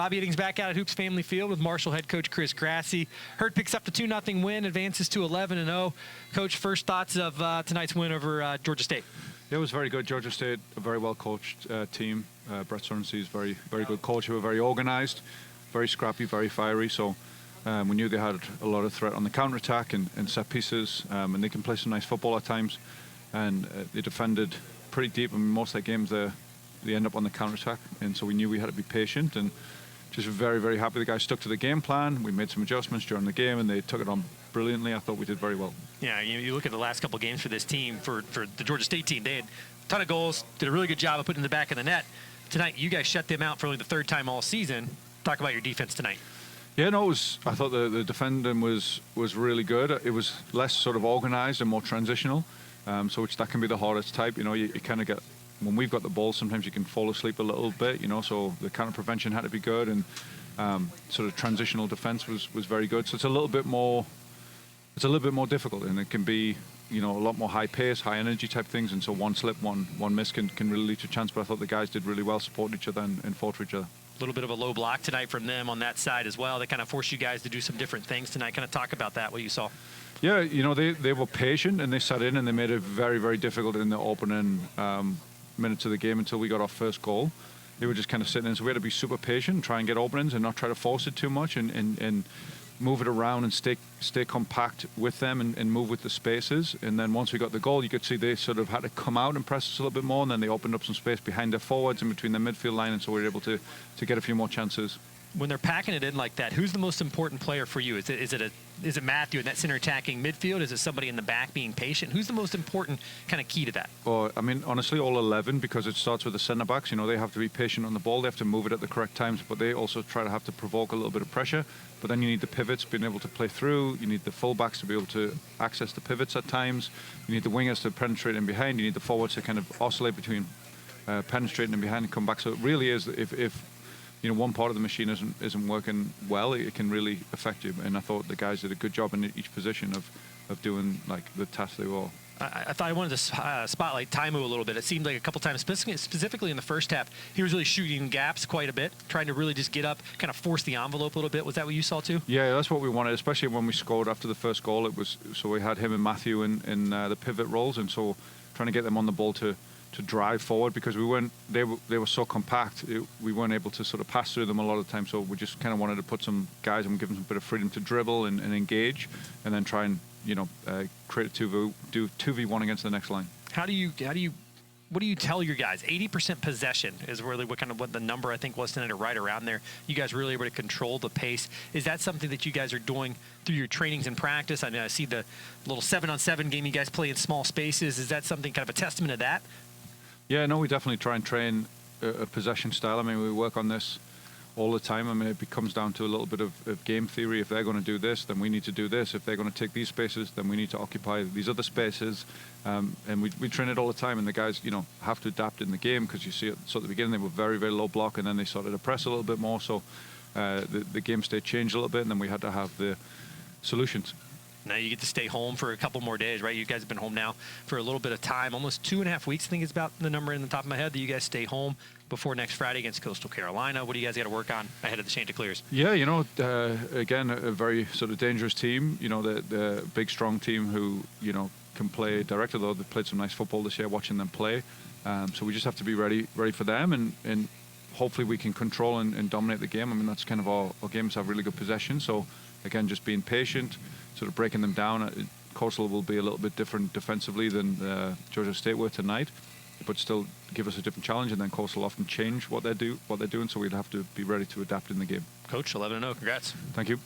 Bobby Eddings back out at Hoops Family Field with Marshall head coach Chris Grassie. Herd picks up the 2-0 win, advances to 11-0. Coach, first thoughts of tonight's win over Georgia State? It was very good. Georgia State, a very well-coached team. Brett Sorensen is very good coach. They were very organized, very scrappy, very fiery. So we knew they had a lot of threat on the counter-attack and set pieces, and they can play some nice football at times. And they defended pretty deep. I mean, most of their games, they end up on the counter-attack, and so we knew we had to be patient. And just very, very happy the guys stuck to the game plan. We made some adjustments during the game, and they took it on brilliantly. I thought we did very well. Yeah, you look at the last couple of games for this team, for the Georgia State team, they had a ton of goals, did a really good job of putting in the back of the net. Tonight, you guys shut them out for only the third time all season. Talk about your defense tonight. Yeah, no, I thought the defending was really good. It was less sort of organized and more transitional, so that can be the hardest type. You know, you kind of get, when we've got the ball, sometimes you can fall asleep a little bit, you know, so the counter prevention had to be good, and sort of transitional defense was very good. So it's a little bit more difficult, and it can be, you know, a lot more high pace, high energy type things, and so one slip, one miss can really lead to a chance. But I thought the guys did really well, supported each other and fought for each other. A little bit of a low block tonight from them on that side as well. They kind of forced you guys to do some different things tonight. Kind of talk about that, what you saw. Yeah, you know, they were patient, and they sat in, and they made it very, very difficult in the opening minutes of the game until we got our first goal. They were just kind of sitting in, so we had to be super patient, try and get openings and not try to force it too much, and move it around and stay compact with them and move with the spaces. And then once we got the goal, you could see they sort of had to come out and press us a little bit more, and then they opened up some space behind their forwards and between their midfield line, and so we were able to get a few more chances. When they're packing it in like that, who's the most important player for you? Is it Matthew in that center attacking midfield? Is it somebody in the back being patient? Who's the most important kind of key to that? Well, I mean, honestly, all 11, because it starts with the centre backs. You know, they have to be patient on the ball. They have to move it at the correct times, but they also have to provoke a little bit of pressure. But then you need the pivots being able to play through. You need the full-backs to be able to access the pivots at times. You need the wingers to penetrate in behind. You need the forwards to kind of oscillate between penetrating in behind and come back. So it really is, if you know, one part of the machine isn't working well, it can really affect you. And I thought the guys did a good job in each position of doing like the task they were. I thought I wanted to spotlight Taimu a little bit. It seemed like a couple times, specifically in the first half, he was really shooting gaps quite a bit, trying to really just get up, kind of force the envelope a little bit. Was that what you saw too? Yeah, that's what we wanted, especially when we scored after the first goal. It was, so we had him and Matthew in the pivot roles, and so trying to get them on the ball to drive forward, because they were so compact, we weren't able to sort of pass through them a lot of the time. So we just kind of wanted to put some guys and give them a bit of freedom to dribble and engage, and then try and, you know, create a 2v1 against the next line. What do you tell your guys? 80% possession is really what the number I think was tonight, or right around there. You guys really able to control the pace. Is that something that you guys are doing through your trainings and practice? I mean, I see the little 7-on-7 game you guys play in small spaces. Is that something kind of a testament to that? Yeah, no, we definitely try and train a possession style. I mean, we work on this all the time. I mean, it comes down to a little bit of game theory. If they're going to do this, then we need to do this. If they're going to take these spaces, then we need to occupy these other spaces. And we train it all the time. And the guys, you know, have to adapt in the game, because you see at the beginning they were very, very low block, and then they started to press a little bit more. So the game state changed a little bit, and then we had to have the solutions. Now you get to stay home for a couple more days, right? You guys have been home now for a little bit of time, almost 2.5 weeks, I think is about the number in the top of my head, that you guys stay home before next Friday against Coastal Carolina. What do you guys got to work on ahead of the Chanticleers? Yeah, you know, again, a very sort of dangerous team. You know, the big, strong team who, you know, can play direct, although they've played some nice football this year, watching them play. So we just have to be ready for them, and hopefully we can control and dominate the game. I mean, that's kind of our games have really good possession. So again, just being patient, sort of breaking them down. Coastal will be a little bit different defensively than Georgia State were tonight, but still give us a different challenge. And then Coastal often change what they're doing, so we'd have to be ready to adapt in the game. Coach, 11-0, congrats. Thank you.